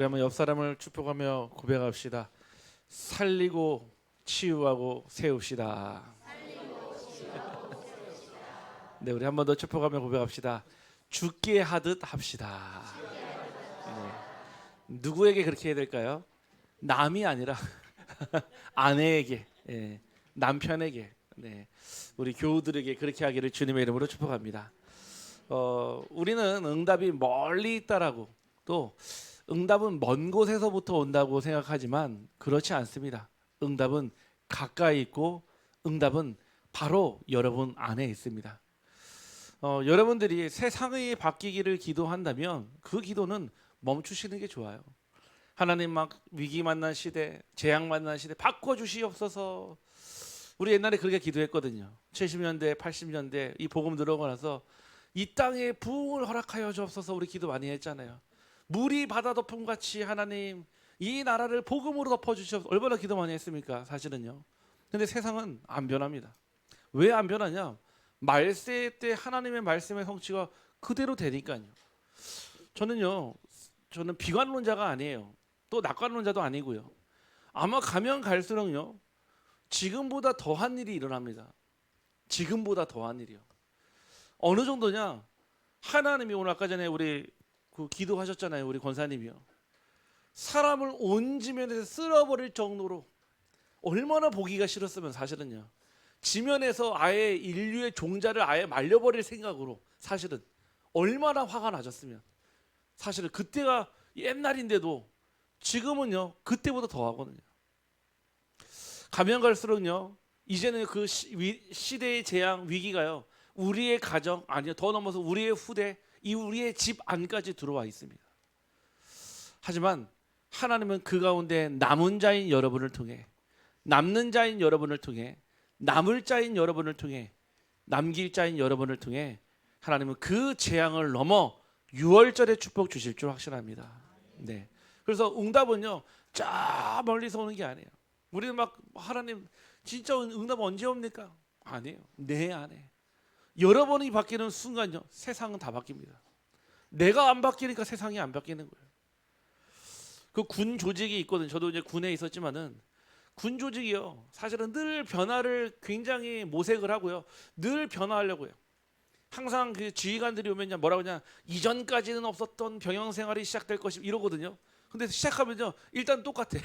그러면 옆 사람을 축복하며 고백합시다. 살리고 치유하고 세웁시다. 네, 우리 한 번 더 축복하며 고백합시다. 죽게 하듯 합시다. 네. 누구에게 그렇게 해야 될까요? 남이 아니라 아내에게, 남편에게, 우리 교우들에게 그렇게 하기를 주님의 이름으로 축복합니다. 우리는 응답이 멀리 있다라고, 또 응답은 먼 곳에서부터 온다고 생각하지만 그렇지 않습니다. 응답은 가까이 있고 응답은 바로 여러분 안에 있습니다. 여러분들이 세상이 바뀌기를 기도한다면 그 기도는 멈추시는 게 좋아요. 하나님, 막 위기 만난 시대, 재앙 만난 시대 바꿔주시옵소서. 우리 옛날에 그렇게 기도했거든요. 70년대 80년대 이 복음 들어오고 나서 이 땅에 부흥을 허락하여 주옵소서. 우리 기도 많이 했잖아요. 물이 바다 덮음 같이 하나님 이 나라를 복음으로 덮어주시옵소서. 얼마나 기도 많이 했습니까? 사실은요. 근데 세상은 안 변합니다. 왜 안 변하냐? 말세 때 하나님의 말씀의 성취가 그대로 되니까요. 저는 비관론자가 아니에요. 또 낙관론자도 아니고요. 아마 가면 갈수록요, 지금보다 더한 일이 일어납니다. 지금보다 더한 일이요. 어느 정도냐? 하나님이 오늘 아까 전에 우리 기도하셨잖아요. 우리 권사님이요. 사람을 온 지면에서 쓸어버릴 정도로 얼마나 보기가 싫었으면 사실은요. 지면에서 아예 인류의 종자를 아예 말려버릴 생각으로 사실은 얼마나 화가 나셨으면 사실은 그때가 옛날인데도 지금은요 그때보다 더 하거든요. 가면 갈수록요 이제는 그 시대의 재앙 위기가요 우리의 가정 아니요 더 넘어서 우리의 후대 우리의 집 안까지 들어와 있습니다. 하지만 하나님은 그 가운데 남은 자인 여러분을 통해 남는 자인 여러분을 통해 남을 자인 여러분을 통해 남길 자인 여러분을 통해 하나님은 그 재앙을 넘어 6월절에 축복 주실 줄 확신합니다. 네. 그래서 응답은요 저 멀리서 오는 게 아니에요. 우리는 막 하나님 진짜 응답 언제 옵니까? 아니에요. 내 안에 여러분이 바뀌는 순간요 세상은 다 바뀝니다. 내가 안 바뀌니까 세상이 안 바뀌는 거예요. 그 군 조직이 있거든요. 저도 이제 군에 있었지만은 군 조직이요 사실은 늘 변화를 굉장히 모색을 하고요 늘 변화하려고 해요. 항상 그 지휘관들이 오면 뭐라고 하냐, 이전까지는 없었던 병영 생활이 시작될 것이 이러거든요. 근데 시작하면요 일단 똑같아.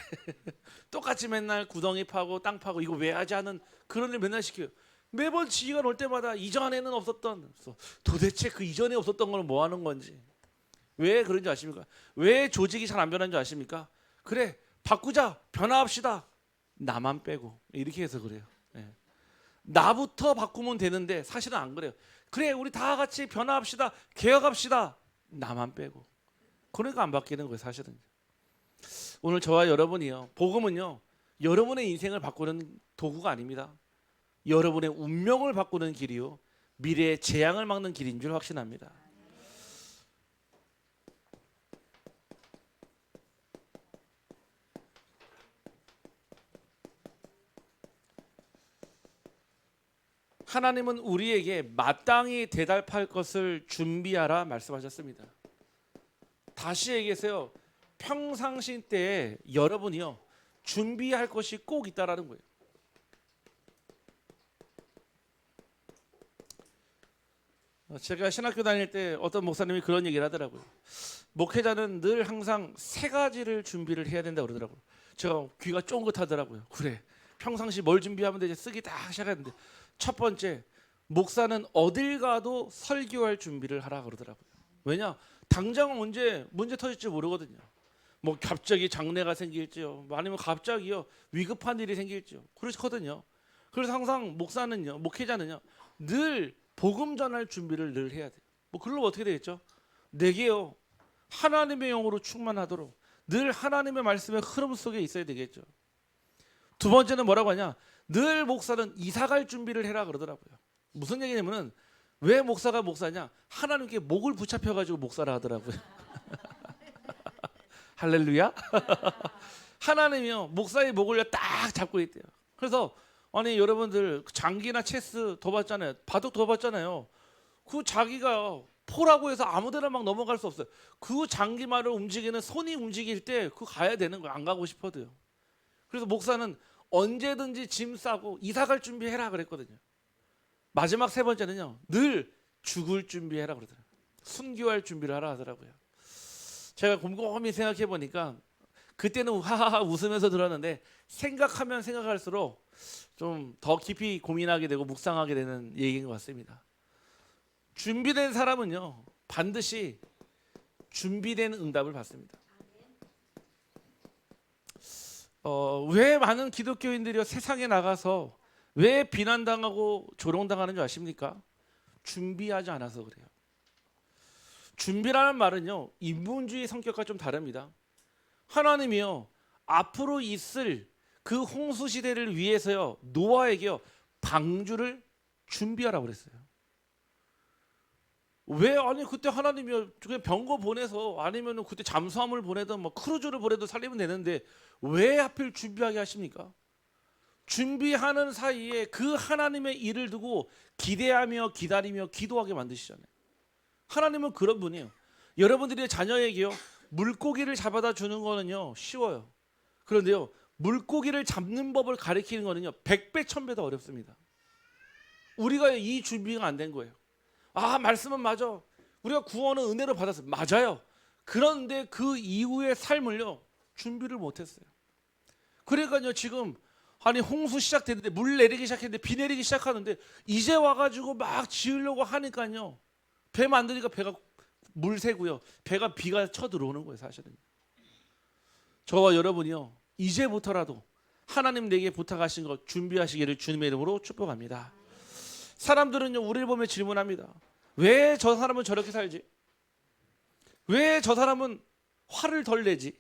똑같이 맨날 구덩이 파고 땅 파고 이거 왜 하지 하는 그런 일 맨날 시켜요. 매번 지휘관 올 때마다 이전에는 없었던, 도대체 그 이전에 없었던 건 뭐 하는 건지, 왜 그런지 아십니까? 왜 조직이 잘 안 변하는 줄 아십니까? 그래 바꾸자, 변화합시다, 나만 빼고, 이렇게 해서 그래요. 네. 나부터 바꾸면 되는데 사실은 안 그래요. 그래 우리 다 같이 변화합시다, 개혁합시다, 나만 빼고. 그러니까 안 바뀌는 거예요 사실은. 오늘 저와 여러분이요 복음은요 여러분의 인생을 바꾸는 도구가 아닙니다. 여러분의 운명을 바꾸는 길이요 미래의 재앙을 막는 길인 줄 확신합니다. 하나님은 우리에게 마땅히 대답할 것을 준비하라 말씀하셨습니다. 다시 얘기해서요 평상시 때에 여러분이요 준비할 것이 꼭 있다라는 거예요. 제가 신학교 다닐 때 어떤 목사님이 그런 얘기를 하더라고요. 목회자는 늘 항상 세 가지를 준비를 해야 된다고 그러더라고요. 제가 귀가 쫑긋하더라고요. 그래 평상시 뭘 준비하면 되지 쓰기 딱 시작했는데, 첫 번째, 목사는 어딜 가도 설교할 준비를 하라 그러더라고요. 왜냐? 당장 언제 문제 터질지 모르거든요. 뭐 갑자기 장례가 생길지요, 아니면 갑자기요 위급한 일이 생길지요. 그렇거든요. 그래서 항상 목사는요, 목회자는요, 늘 복음 전할 준비를 늘 해야 돼요. 뭐 그러면 어떻게 되겠죠? 내게요 하나님의 영으로 충만하도록 늘 하나님의 말씀의 흐름 속에 있어야 되겠죠. 두 번째는 뭐라고 하냐? 늘 목사는 이사갈 준비를 해라 그러더라고요. 무슨 얘기냐면은 왜 목사가 목사냐? 하나님께 목을 붙잡혀가지고 목사라 하더라고요. 할렐루야. 하나님이요 목사의 목을 딱 잡고 있대요. 그래서 아니 여러분들 장기나 체스 더 봤잖아요. 바둑 더 봤잖아요. 그 자기가 포라고 해서 아무데나 막 넘어갈 수 없어요. 그 장기말을 움직이는 손이 움직일 때 그 가야 되는 거예요. 안 가고 싶어도요. 그래서 목사는 언제든지 짐 싸고 이사 갈 준비해라 그랬거든요. 마지막 세 번째는요. 늘 죽을 준비해라 그러더라고요. 순교할 준비를 하라 하더라고요. 제가 곰곰이 생각해 보니까 그때는 하하하 웃으면서 들었는데 생각하면 생각할수록 좀 더 깊이 고민하게 되고 묵상하게 되는 얘기인 것 같습니다. 준비된 사람은요 반드시 준비된 응답을 받습니다. 왜 많은 기독교인들이 세상에 나가서 왜 비난당하고 조롱당하는 줄 아십니까? 준비하지 않아서 그래요. 준비라는 말은요 인본주의 성격과 좀 다릅니다. 하나님이요 앞으로 있을 그 홍수 시대를 위해서요 노아에게요 방주를 준비하라고 그랬어요. 왜 아니 그때 하나님이 그냥 병거 보내서 아니면은 그때 잠수함을 보내든 뭐 크루즈를 보내도 살리면 되는데 왜 하필 준비하게 하십니까? 준비하는 사이에 그 하나님의 일을 두고 기대하며 기다리며 기도하게 만드시잖아요. 하나님은 그런 분이에요. 여러분들의 자녀에게요 물고기를 잡아다 주는 거는요 쉬워요. 그런데요 물고기를 잡는 법을 가르치는 거는요 100배 1000배 더 어렵습니다. 우리가 이 준비가 안 된 거예요. 아 말씀은 맞아. 우리가 구원은 은혜로 받았어요. 맞아요. 그런데 그 이후의 삶을요 준비를 못했어요. 그러니까요 지금 아니 홍수 시작됐는데 물 내리기 시작했는데 비 내리기 시작하는데 이제 와가지고 막 지으려고 하니까요 배 만드니까 배가 물 새고요 배가 비가 쳐 들어오는 거예요. 사실은 저와 여러분이요 이제부터라도 하나님 내게 부탁하신 것 준비하시기를 주님의 이름으로 축복합니다. 사람들은요 우리를 보며 질문합니다. 왜 저 사람은 저렇게 살지? 왜 저 사람은 화를 덜 내지?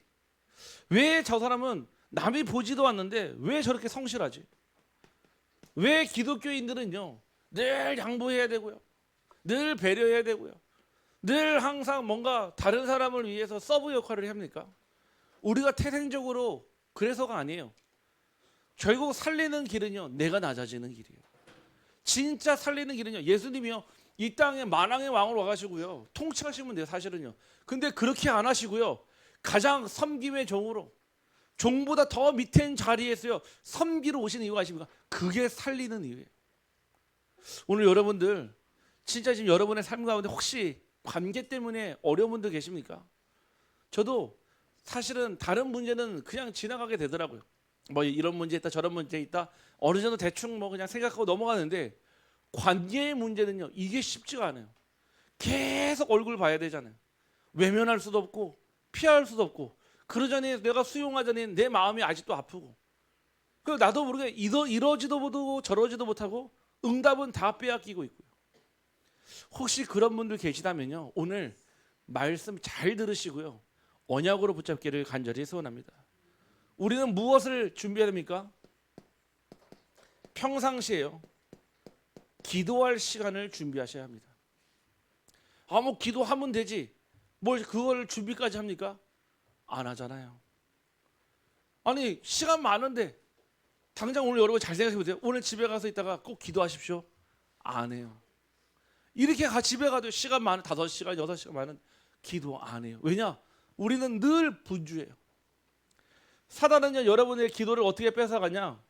왜 저 사람은 남이 보지도 않는데 왜 저렇게 성실하지? 왜 기독교인들은요 늘 양보해야 되고요 늘 배려해야 되고요 늘 항상 뭔가 다른 사람을 위해서 서브 역할을 합니까? 우리가 태생적으로 그래서가 아니에요. 결국 살리는 길은요 내가 낮아지는 길이에요. 진짜 살리는 길은요 예수님이요 이 땅에 만왕의 왕으로 와가시고요 통치하시면 돼요 사실은요. 근데 그렇게 안 하시고요 가장 섬김의 종으로 종보다 더 밑에 자리에서요 섬기러 오시는 이유가 아십니까? 그게 살리는 이유예요. 오늘 여러분들 진짜 지금 여러분의 삶 가운데 혹시 관계 때문에 어려운 분들 계십니까? 저도 사실은 다른 문제는 그냥 지나가게 되더라고요. 뭐 이런 문제 있다 저런 문제 있다 어느 정도 대충 뭐 그냥 생각하고 넘어가는데 관계의 문제는요 이게 쉽지가 않아요. 계속 얼굴 봐야 되잖아요. 외면할 수도 없고 피할 수도 없고 그러자니 내가 수용하자니 내 마음이 아직도 아프고 그래서 나도 모르게 이러지도 못하고 저러지도 못하고 응답은 다 빼앗기고 있고요. 혹시 그런 분들 계시다면요 오늘 말씀 잘 들으시고요 언약으로 붙잡기를 간절히 소원합니다. 우리는 무엇을 준비해야 됩니까? 평상시에요 기도할 시간을 준비하셔야 합니다. 아 뭐 기도하면 되지 뭘 그걸 준비까지 합니까? 안 하잖아요. 아니 시간 많은데 당장 오늘 여러분 잘 생각해 보세요. 오늘 집에 가서 있다가 꼭 기도하십시오. 안 해요. 이렇게 집에 가도 시간 많은 5시간 6시간 많은 기도 안 해요. 왜냐? 우리는 늘 분주해요. 사단은요 여러분의 기도를 어떻게 뺏어가냐?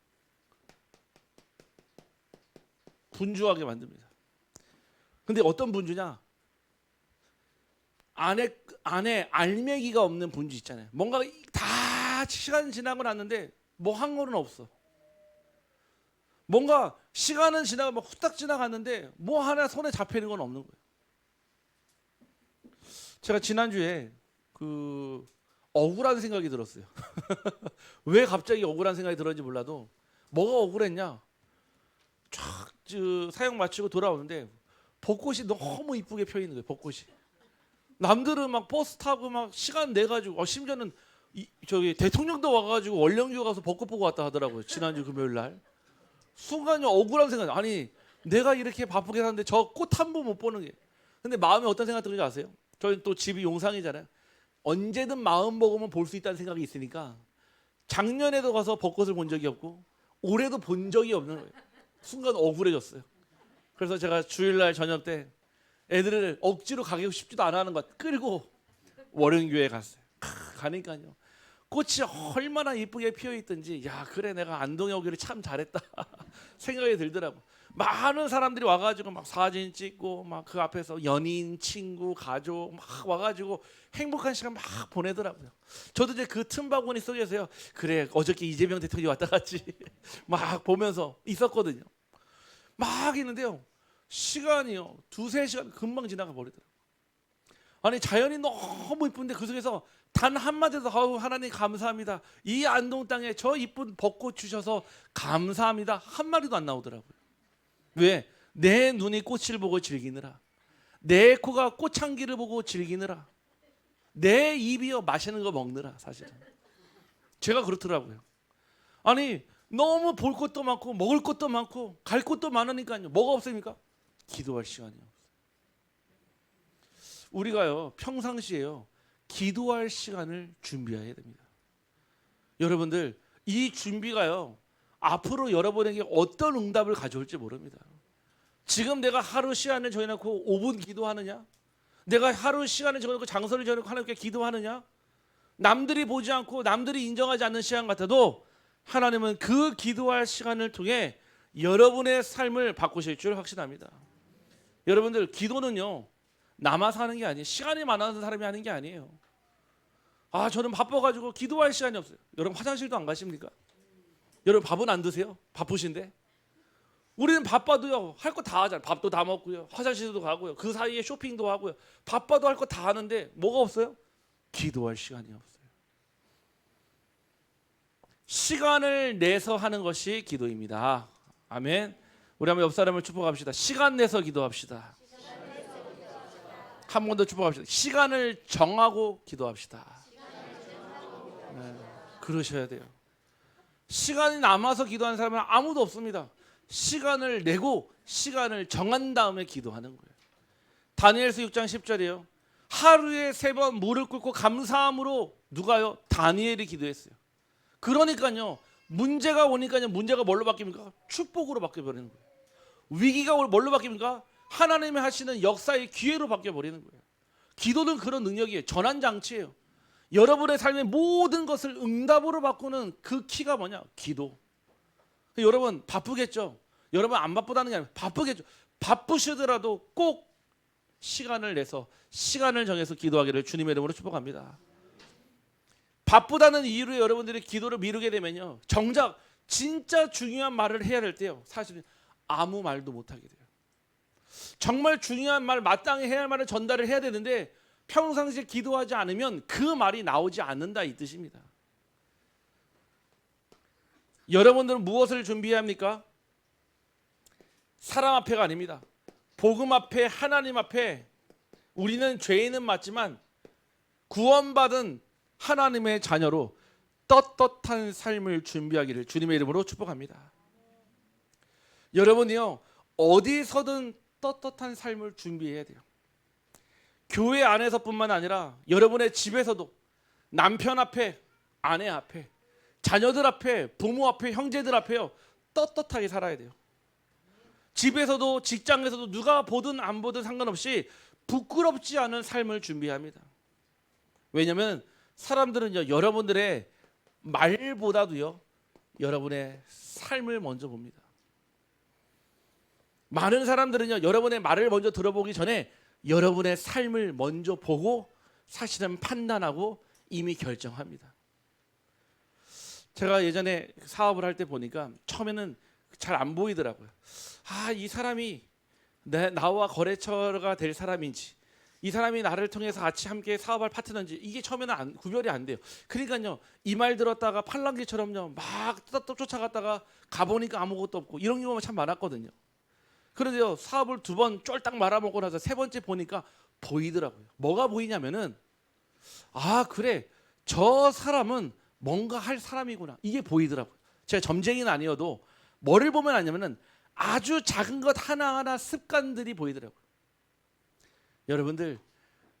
분주하게 만듭니다. 근데 어떤 분주냐? 안에 알맹이가 없는 분주 있잖아요. 뭔가 다 시간 지나고 났는데 뭐 한 거는 없어. 뭔가 시간은 지나가 막 후딱 지나갔는데 뭐 하나 손에 잡히는 건 없는 거예요. 제가 지난주에 그 억울한 생각이 들었어요. 왜 갑자기 억울한 생각이 들었는지 몰라도 뭐가 억울했냐? 쫙 사역 마치고 돌아오는데 벚꽃이 너무 이쁘게 펴 있는 거예요. 벚꽃이. 남들은 막 버스 타고 막 시간 내 가지고 심지어는 저기 대통령도 와가지고 원령교 가서 벚꽃 보고 왔다 하더라고요. 지난주 금요일 날. 순간 억울한 생각. 아니 내가 이렇게 바쁘게 사는데 저 꽃 한 번 못 보는 게. 근데 마음에 어떤 생각 드는지 아세요? 저희 또 집이 용산이잖아요. 언제든 마음 먹으면 볼 수 있다는 생각이 있으니까 작년에도 가서 벚꽃을 본 적이 없고 올해도 본 적이 없는 거예요. 순간 억울해졌어요. 그래서 제가 주일날 저녁 때 애들을 억지로 가고 싶지도 않아 하는 것 끌고 월요교회 갔어요. 가니까요. 꽃이 얼마나 이쁘게 피어 있든지 야 그래 내가 안동에 오기를 참 잘했다 생각이 들더라고. 많은 사람들이 와가지고 막 사진 찍고 막 그 앞에서 연인, 친구, 가족 막 와가지고 행복한 시간 막 보내더라고요. 저도 이제 그 틈바구니 속에서요. 그래 어저께 이재명 대통령이 왔다 갔지 막 보면서 있었거든요. 막 있는데요. 시간이요. 2-3시간 금방 지나가 버리더라고요. 아니 자연이 너무 이쁜데 그 속에서 단 한마디도 아우 하나님 감사합니다. 이 안동 땅에 저 이쁜 벚꽃 주셔서 감사합니다. 한마디도 안 나오더라고요. 왜? 내 눈이 꽃을 보고 즐기느라, 내 코가 꽃향기를 보고 즐기느라, 내 입이요 맛있는 거 먹느라. 사실은 제가 그렇더라고요. 아니 너무 볼 것도 많고 먹을 것도 많고 갈 곳도 많으니까요. 뭐가 없습니까? 기도할 시간이요. 우리가요 평상시에요 기도할 시간을 준비해야 됩니다. 여러분들 이 준비가요 앞으로 여러분에게 어떤 응답을 가져올지 모릅니다. 지금 내가 하루 시간을 정해놓고 5분 기도하느냐, 내가 하루 시간을 정해놓고 장소를 정해놓고 하나님께 기도하느냐, 남들이 보지 않고 남들이 인정하지 않는 시간 같아도 하나님은 그 기도할 시간을 통해 여러분의 삶을 바꾸실 줄 확신합니다. 여러분들 기도는요 남아서 하는 게 아니에요. 시간이 많아서 사람이 하는 게 아니에요. 아 저는 바빠가지고 기도할 시간이 없어요. 여러분 화장실도 안 가십니까? 여러분 밥은 안 드세요? 바쁘신데? 우리는 바빠도요 할 거 다 하잖아요. 밥도 다 먹고요, 화장실도 가고요, 그 사이에 쇼핑도 하고요. 바빠도 할 거 다 하는데 뭐가 없어요? 기도할 시간이 없어요. 시간을 내서 하는 것이 기도입니다. 아멘. 우리 한번 옆 사람을 축복합시다. 시간 내서 기도합시다. 한 번 더 축복합시다. 시간을 정하고 기도합시다. 네, 그러셔야 돼요. 시간이 남아서 기도하는 사람은 아무도 없습니다. 시간을 내고 시간을 정한 다음에 기도하는 거예요. 다니엘서 6장 10절이에요. 하루에 3번 무릎 꿇고 감사함으로 누가요? 다니엘이 기도했어요. 그러니까요 문제가 오니까요 문제가 뭘로 바뀝니까? 축복으로 바뀌어버리는 거예요. 위기가 뭘로 바뀝니까? 하나님이 하시는 역사의 기회로 바뀌어버리는 거예요. 기도는 그런 능력이에요. 전환장치예요. 여러분의 삶의 모든 것을 응답으로 바꾸는 그 키가 뭐냐? 기도. 여러분 바쁘겠죠? 여러분 안 바쁘다는 게 아니라 바쁘겠죠? 바쁘시더라도 꼭 시간을 내서 시간을 정해서 기도하기를 주님의 이름으로 축복합니다. 바쁘다는 이유로 여러분들이 기도를 미루게 되면요 정작 진짜 중요한 말을 해야 될 때요 사실은 아무 말도 못하게 돼요. 정말 중요한 말, 마땅히 해야 할 말을 전달을 해야 되는데 평상시에 기도하지 않으면 그 말이 나오지 않는다 이 뜻입니다. 여러분들은 무엇을 준비해야 합니까? 사람 앞에가 아닙니다. 복음 앞에, 하나님 앞에 우리는 죄인은 맞지만 구원받은 하나님의 자녀로 떳떳한 삶을 준비하기를 주님의 이름으로 축복합니다. 여러분이요 어디서든 떳떳한 삶을 준비해야 돼요. 교회 안에서뿐만 아니라 여러분의 집에서도 남편 앞에, 아내 앞에, 자녀들 앞에, 부모 앞에, 형제들 앞에요 떳떳하게 살아야 돼요. 집에서도 직장에서도 누가 보든 안 보든 상관없이 부끄럽지 않은 삶을 준비합니다. 왜냐하면 사람들은요 여러분들의 말보다도요 여러분의 삶을 먼저 봅니다. 많은 사람들은요 여러분의 말을 먼저 들어보기 전에 여러분의 삶을 먼저 보고 사실은 판단하고 이미 결정합니다. 제가 예전에 사업을 할 때 보니까 처음에는 잘 안 보이더라고요. 아, 이 사람이 나와 거래처가 될 사람인지, 이 사람이 나를 통해서 같이 함께 사업할 파트너인지 이게 처음에는 구별이 안 돼요. 그러니까요 이 말 들었다가 팔랑귀처럼요 막 쫓아갔다가 가보니까 아무것도 없고 이런 경우가 참 많았거든요. 그런데요 사업을 2번 쫄딱 말아먹고 나서 3번째 보니까 보이더라고요. 뭐가 보이냐면은 아 그래 저 사람은 뭔가 할 사람이구나 이게 보이더라고요. 제가 점쟁이는 아니어도 뭐를 보면 아냐면은 아주 작은 것 하나하나 습관들이 보이더라고요. 여러분들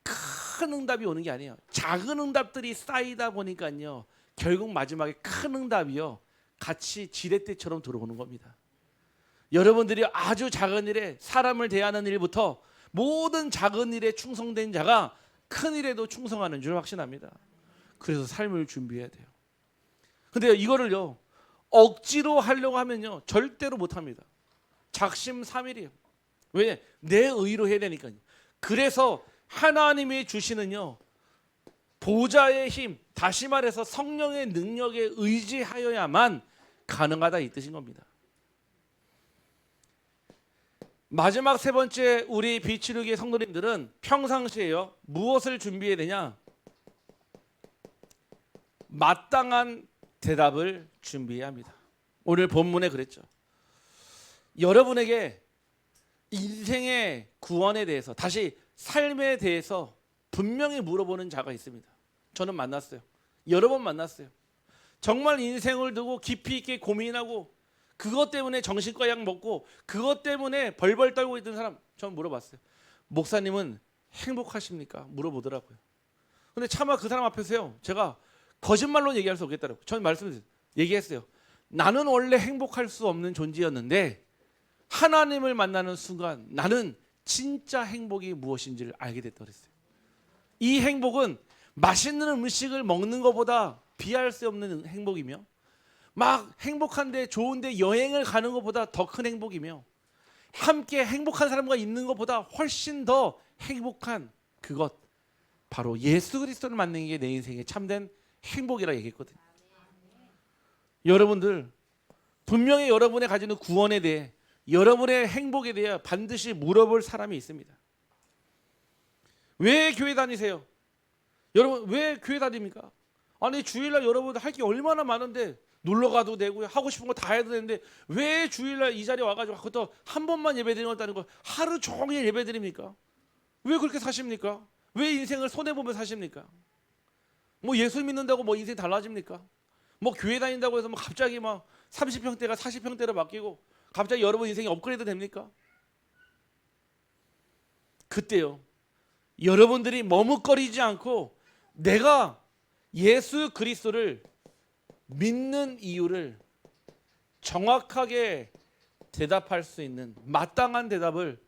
큰 응답이 오는 게 아니에요. 작은 응답들이 쌓이다 보니까요 결국 마지막에 큰 응답이요 같이 지렛대처럼 들어오는 겁니다. 여러분들이 아주 작은 일에 사람을 대하는 일부터 모든 작은 일에 충성된 자가 큰 일에도 충성하는 줄 확신합니다. 그래서 삶을 준비해야 돼요. 근데 이거를요 억지로 하려고 하면요 절대로 못합니다. 작심삼일이에요. 왜? 내 의로 해야 되니까요. 그래서 하나님이 주시는요 보좌의 힘, 다시 말해서 성령의 능력에 의지하여야만 가능하다 이 뜻인 겁니다. 마지막 세 번째 우리 비치루기의 성도님들은 평상시에요 무엇을 준비해야 되냐? 마땅한 대답을 준비해야 합니다. 오늘 본문에 그랬죠. 여러분에게 인생의 구원에 대해서, 다시 삶에 대해서 분명히 물어보는 자가 있습니다. 저는 만났어요. 여러 번 만났어요. 정말 인생을 두고 깊이 있게 고민하고 그것 때문에 정신과 약 먹고 그것 때문에 벌벌 떨고 있던 사람 저는 물어봤어요. 목사님은 행복하십니까? 물어보더라고요. 근데 차마 그 사람 앞에서요 제가 거짓말로 얘기할 수 없겠더라고요. 저는 얘기했어요. 나는 원래 행복할 수 없는 존재였는데 하나님을 만나는 순간 나는 진짜 행복이 무엇인지를 알게 됐다 그랬어요. 이 행복은 맛있는 음식을 먹는 것보다 비할 수 없는 행복이며 막 행복한데 좋은데 여행을 가는 것보다 더 큰 행복이며 함께 행복한 사람과 있는 것보다 훨씬 더 행복한 그것 바로 예수 그리스도를 만나는 게 내 인생의 참된 행복이라 얘기했거든요. 여러분들 분명히 여러분의 가지는 구원에 대해 여러분의 행복에 대해 반드시 물어볼 사람이 있습니다. 왜 교회 다니세요? 여러분 왜 교회 다닙니까? 아니 주일날 여러분들 할 게 얼마나 많은데 놀러 가도 되고 하고 싶은 거 다 해도 되는데 왜 주일날 이 자리에 와가지고 그것도 한 번만 예배드리는 거 하루 종일 예배드립니까? 왜 그렇게 사십니까? 왜 인생을 손해보며 사십니까? 뭐 예수 믿는다고 뭐 인생 달라집니까? 뭐 교회 다닌다고 해서 뭐 갑자기 막 30평대가 40평대로 바뀌고 갑자기 여러분 인생이 업그레이드 됩니까? 그때요 여러분들이 머뭇거리지 않고 내가 예수 그리스도를 믿는 이유를 정확하게 대답할 수 있는 마땅한 대답을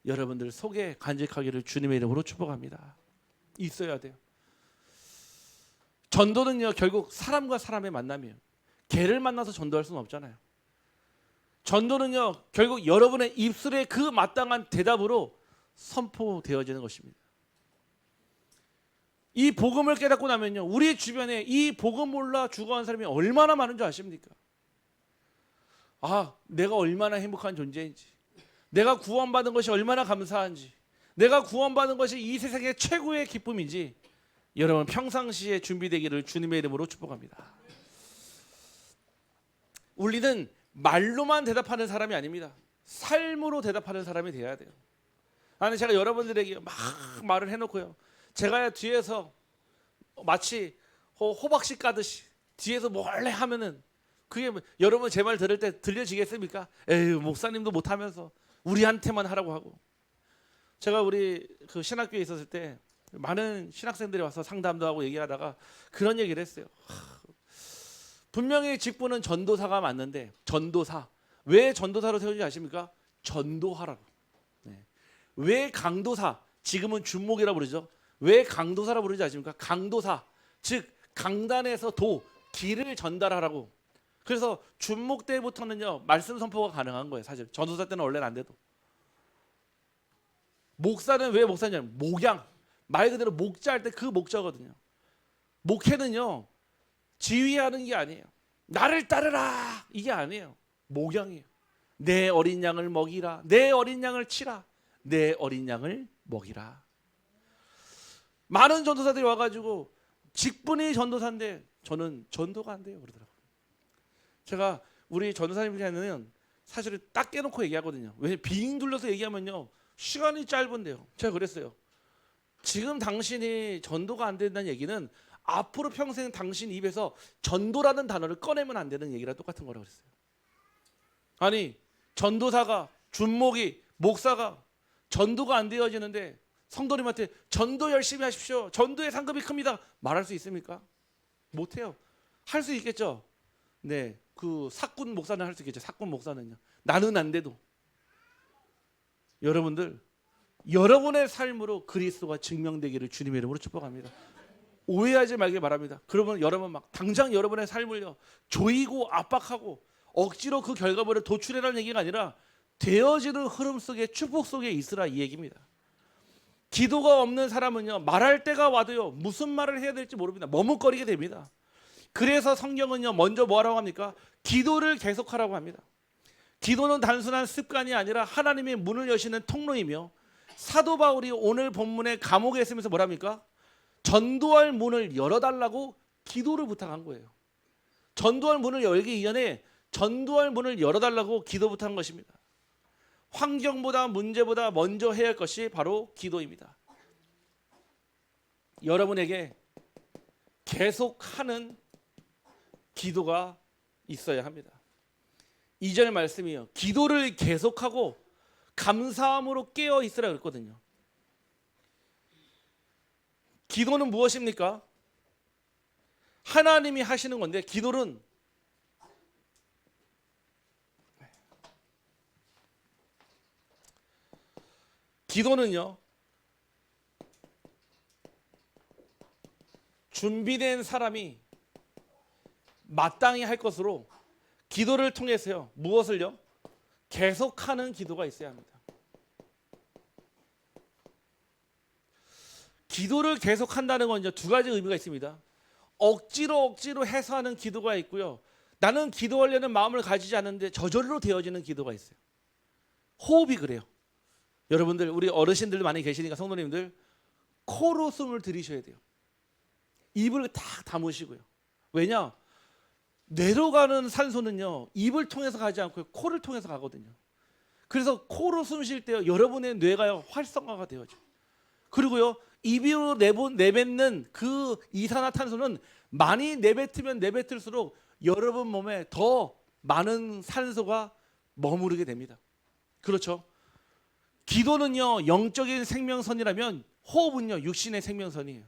여러분들 속에 간직하기를 주님의 이름으로 축복합니다. 있어야 돼요. 전도는요 결국 사람과 사람의 만남이에요. 개를 만나서 전도할 수는 없잖아요. 전도는요 결국 여러분의 입술에 그 마땅한 대답으로 선포되어지는 것입니다. 이 복음을 깨닫고 나면요 우리 주변에 이 복음 몰라 죽어간 사람이 얼마나 많은 줄 아십니까? 아 내가 얼마나 행복한 존재인지, 내가 구원받은 것이 얼마나 감사한지, 내가 구원받은 것이 이 세상의 최고의 기쁨인지 여러분 평상시에 준비되기를 주님의 이름으로 축복합니다. 우리는 말로만 대답하는 사람이 아닙니다. 삶으로 대답하는 사람이 되어야 돼요. 아니 제가 여러분들에게 막 말을 해놓고요 제가 뒤에서 마치 호박씨 까듯이 뒤에서 몰래 하면은 그게 여러분 제 말 들을 때 들려지겠습니까? 에휴 목사님도 못하면서 우리한테만 하라고 하고. 제가 우리 그 신학교에 있었을 때 많은 신학생들이 와서 상담도 하고 얘기하다가 그런 얘기를 했어요. 분명히 직분은 전도사가 맞는데 전도사 왜 전도사로 세우는지 아십니까? 전도하라고. 네. 왜 강도사 지금은 준목이라고 부르죠. 왜 강도사라고 부르지 아십니까? 강도사 즉 강단에서 길을 전달하라고. 그래서 준목 때부터는요 말씀 선포가 가능한 거예요. 사실 전도사 때는 원래는 안 돼도. 목사는 왜 목사냐면 목양 말 그대로 목자할 때 그 목자거든요. 목회는요 지휘하는 게 아니에요. 나를 따르라 이게 아니에요. 목양이에요. 내 어린 양을 먹이라, 내 어린 양을 치라, 내 어린 양을 먹이라. 많은 전도사들이 와가지고 직분이 전도사인데 저는 전도가 안 돼요 그러더라고요. 제가 우리 전도사님들한테는 사실은 딱 깨놓고 얘기하거든요. 왜 빙 둘러서 얘기하면요 시간이 짧은데요. 제가 그랬어요. 지금 당신이 전도가 안 된다는 얘기는 앞으로 평생 당신 입에서 전도라는 단어를 꺼내면 안 되는 얘기랑 똑같은 거라고 그랬어요. 아니 전도사가 준목이 목사가 전도가 안 되어지는데 성도님한테 전도 열심히 하십시오. 전도의 상급이 큽니다. 말할 수 있습니까? 못해요. 할 수 있겠죠. 네, 그 사꾼 목사는 할 수 있겠죠. 사꾼 목사는요. 나는 안 돼도. 여러분들 여러분의 삶으로 그리스도가 증명되기를 주님의 이름으로 축복합니다. 오해하지 말길 바랍니다. 그러면 여러분 막 당장 여러분의 삶을요 조이고 압박하고 억지로 그 결과물을 도출해라는 얘기가 아니라 되어지는 흐름 속에 축복 속에 있으라 이 얘기입니다. 기도가 없는 사람은요 말할 때가 와도요 무슨 말을 해야 될지 모릅니다. 머뭇거리게 됩니다. 그래서 성경은요 먼저 뭐라고 합니까? 기도를 계속하라고 합니다. 기도는 단순한 습관이 아니라 하나님의 문을 여시는 통로이며, 사도 바울이 오늘 본문의 감옥에 있으면서 뭐랍니까? 전도할 문을 열어달라고 기도를 부탁한 거예요. 전도할 문을 열기 이전에 전도할 문을 열어달라고 기도 부탁한 것입니다. 환경보다 문제보다 먼저 해야 할 것이 바로 기도입니다. 여러분에게 계속하는 기도가 있어야 합니다. 2절 말씀이요, 기도를 계속하고 감사함으로 깨어 있으라 그랬거든요. 기도는 무엇입니까? 하나님이 하시는 건데, 기도는요 준비된 사람이 마땅히 할 것으로 기도를 통해서요 무엇을요? 계속하는 기도가 있어야 합니다. 기도를 계속한다는 건 이제 두 가지 의미가 있습니다. 억지로 해서 하는 기도가 있고요, 나는 기도하려는 마음을 가지지 않는데 저절로 되어지는 기도가 있어요. 호흡이 그래요. 여러분들, 우리 어르신들 많이 계시니까 성도님들, 코로 숨을 들이셔야 돼요. 입을 딱 다무시고요. 왜냐? 뇌로 가는 산소는요 입을 통해서 가지 않고 코를 통해서 가거든요. 그래서 코로 숨 쉴 때요 여러분의 뇌가요 활성화가 되어져. 그리고요 입으로 내뱉는 그 이산화탄소는 많이 내뱉으면 내뱉을수록 여러분 몸에 더 많은 산소가 머무르게 됩니다. 그렇죠? 기도는요 영적인 생명선이라면 호흡은요 육신의 생명선이에요.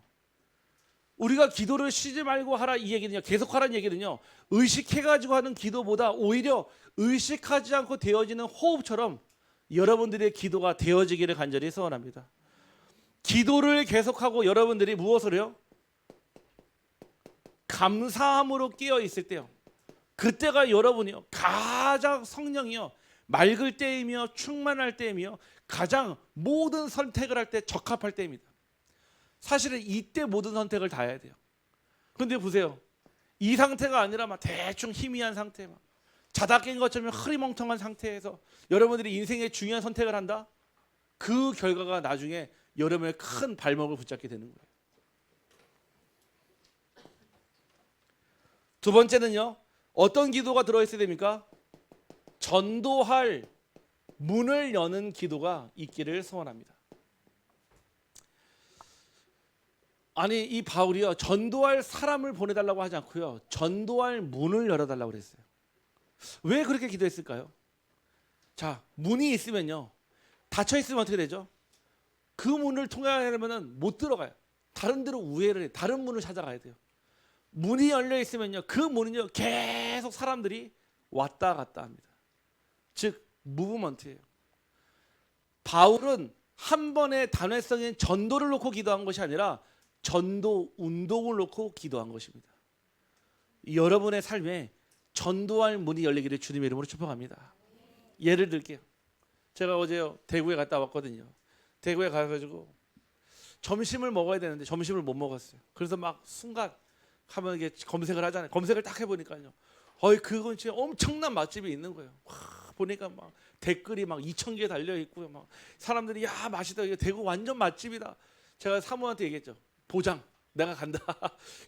우리가 기도를 쉬지 말고 하라 이 얘기는요, 계속 하라는 얘기는요, 의식해가지고 하는 기도보다 오히려 의식하지 않고 되어지는 호흡처럼 여러분들의 기도가 되어지기를 간절히 소원합니다. 기도를 계속하고 여러분들이 무엇을요? 감사함으로 깨어 있을 때요, 그때가 여러분이요 가장 성령이요 맑을 때이며 충만할 때이며 가장 모든 선택을 할 때 적합할 때입니다. 사실은 이때 모든 선택을 다 해야 돼요. 그런데 보세요, 이 상태가 아니라 막 대충 희미한 상태, 막 자다 깬 것처럼 흐리멍텅한 상태에서 여러분들이 인생의 중요한 선택을 한다? 그 결과가 나중에 여러분의 큰 발목을 붙잡게 되는 거예요. 두 번째는요, 어떤 기도가 들어있어야 됩니까? 전도할 문을 여는 기도가 있기를 소원합니다. 아니, 이 바울이요 전도할 사람을 보내달라고 하지 않고요 전도할 문을 열어달라고 그랬어요. 왜 그렇게 기도했을까요? 자, 문이 있으면요 닫혀 있으면 어떻게 되죠? 그 문을 통하려면 못 들어가요. 다른 데로 우회를 해요. 다른 문을 찾아가야 돼요. 문이 열려 있으면요 그 문은요 계속 사람들이 왔다 갔다 합니다. 즉 무브먼트예요. 바울은 한 번의 단회성인 전도를 놓고 기도한 것이 아니라 전도 운동을 놓고 기도한 것입니다. 여러분의 삶에 전도할 문이 열리기를 주님의 이름으로 축복합니다. 예를 들게요. 제가 어제 대구에 갔다 왔거든요. 대구에 가가지고 점심을 먹어야 되는데 점심을 못 먹었어요. 그래서 막 순간 하면 이게 검색을 하잖아요. 검색을 딱 해보니까요, 그 근처에 엄청난 맛집이 있는 거예요. 보니까 막 댓글이 막 2,000개 달려 있고요. 막 사람들이 야 맛있다, 이거 대구 완전 맛집이다. 제가 사모한테 얘기했죠. 보장, 내가 간다.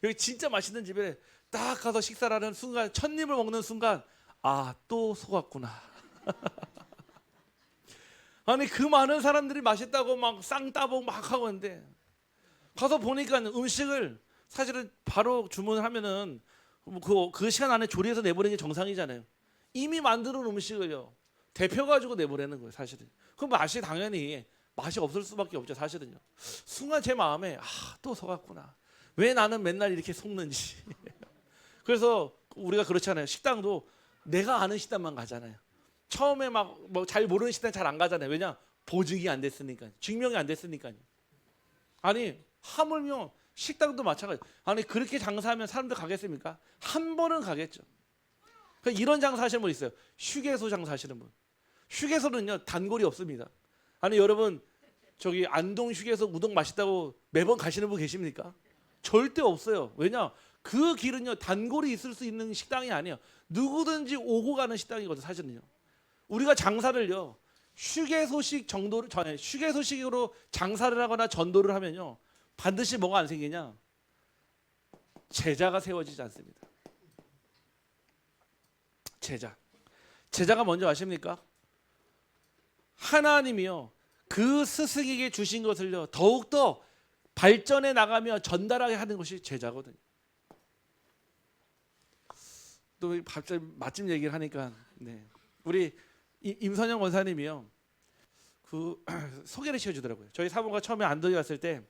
여기 진짜 맛있는 집에 딱 가서 식사를 하는 순간, 첫 입을 먹는 순간, 아, 또 속았구나. 아니, 그 많은 사람들이 맛있다고 막 쌍따봉 막 하고 있는데 가서 보니까 음식을 사실은 바로 주문을 하면은 그 시간 안에 조리해서 내보내는 게 정상이잖아요. 이미 만드는 음식을요 데펴가지고 내보내는 거예요. 사실은 그 맛이 당연히 맛이 없을 수밖에 없죠. 사실은요. 순간 제 마음에 또 속았구나. 왜 나는 맨날 이렇게 속는지. 그래서 우리가 그렇잖아요. 식당도 내가 아는 식당만 가잖아요. 처음에 막 뭐 잘 모르는 식당 잘 안 가잖아요. 왜냐? 보증이 안 됐으니까요. 증명이 안 됐으니까요. 아니 하물며 식당도 마찬가지. 아니 그렇게 장사하면 사람들 가겠습니까? 한 번은 가겠죠. 그러니까 이런 장사하시는 분 있어요. 휴게소 장사하시는 분. 휴게소는요 단골이 없습니다. 아니 여러분 저기 안동 휴게소 우동 맛있다고 매번 가시는 분 계십니까? 절대 없어요. 왜냐? 그 길은요 단골이 있을 수 있는 식당이 아니에요. 누구든지 오고 가는 식당이거든요. 사실은요. 우리가 장사를요 휴게소식 정도를 전에 휴게소식으로 장사를 하거나 전도를 하면요 반드시 뭐가 안 생기냐? 제자가 세워지지 않습니다. 제자가 뭔지 아십니까? 하나님이요 그 스승에게 주신 것을요 더욱더 발전해 나가며 전달하게 하는 것이 제자거든요. 또 갑자기 맛집 얘기를 하니까 네. 우리 임선영 원사님이요 그 소개를 시켜주더라고요. 저희 사모가 처음에 안동에 갔을 때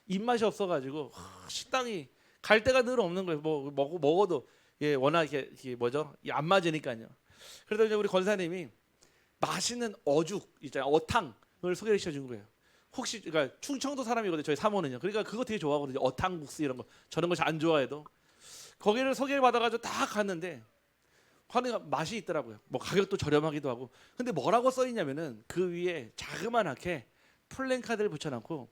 입맛이 없어가지고 식당이 갈 데가 늘 없는 거예요. 뭐 먹어도 예 워낙 이게 뭐죠 안 맞으니까요. 그러다 이제 우리 권사님이 맛있는 어죽 있잖아요 어탕을 소개를 시켜준 거예요. 혹시 그러니까 충청도 사람이거든요. 저희 사모는요. 그러니까 그거 되게 좋아하거든요. 어탕국수 이런 거 저런 거 잘 안 좋아해도 거기를 소개를 받아가지고 딱 갔는데 하니까 맛이 있더라고요. 뭐 가격도 저렴하기도 하고. 근데 뭐라고 써 있냐면은 그 위에 자그만하게 플랜카드를 붙여놓고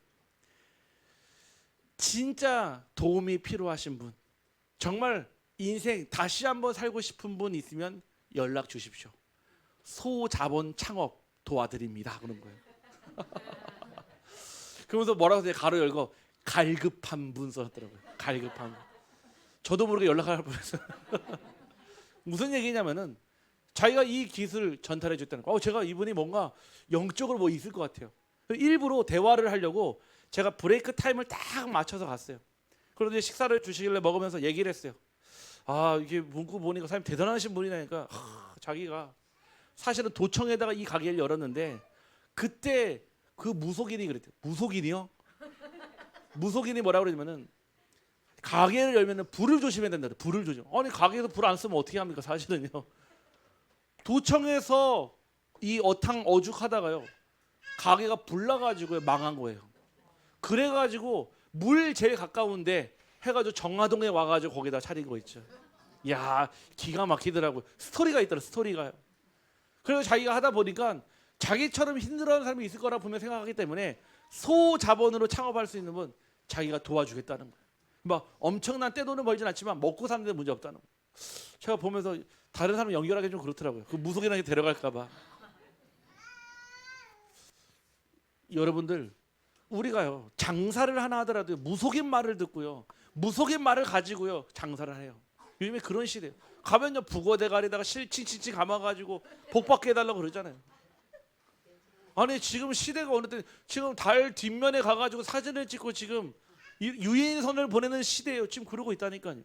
진짜 도움이 필요하신 분, 정말 인생 다시 한번 살고 싶은 분 있으면 연락 주십시오. 소자본 창업 도와드립니다. 그런 거예요. 그러면서 뭐라고 해서 가로 열고 갈급한 분 써놨더라고요. 갈급한 분. 저도 모르게 연락할 뻔했어요. 무슨 얘기냐면은 자기가 이 기술 전달해 줬다는 거. 제가 이분이 뭔가 영적으로 뭐 있을 것 같아요. 일부러 대화를 하려고 제가 브레이크 타임을 딱 맞춰서 갔어요. 그런데 식사를 주시길래 먹으면서 얘기를 했어요. 이게 문구 보니까 사장님 대단하신 분이라니까. 자기가 사실은 도청에다가 이 가게를 열었는데 그때 그 무속인이 그랬대요. 무속인이요? 무속인이 뭐라고 그러냐면은 가게를 열면은 불을 조심해야 된다. 불을 조심. 아니 가게에서 불 안 쓰면 어떻게 합니까? 사실은요. 도청에서 이 어탕 어죽 하다가요 가게가 불나가지고 망한 거예요. 그래가지고 물 제일 가까운데 해가지고 정화동에 와가지고 거기다 차린 거 있죠. 야 기가 막히더라고요. 스토리가 있더라. 스토리가요. 그래서 자기가 하다 보니까 자기처럼 힘들어하는 사람이 있을 거라 분명 생각하기 때문에 소자본으로 창업할 수 있는 분 자기가 도와주겠다는 거예요. 막 엄청난 떼돈을 벌진 않지만 먹고 사는 데 문제 없다는 거예요. 제가 보면서 다른 사람 연결하기 좀 그렇더라고요. 그 무속인에게 데려갈까 봐. 여러분들 우리가요 장사를 하나 하더라도 무속인 말을 듣고요 무속인 말을 가지고요 장사를 해요. 요즘에 그런 시대예요. 가면요 북어대가리다가 실칭칭칭 감아가지고 복 받게 해달라고 그러잖아요. 아니 지금 시대가 어느 때 지금 달 뒷면에 가가지고 사진을 찍고 지금 유인선을 보내는 시대예요. 지금 그러고 있다니까요.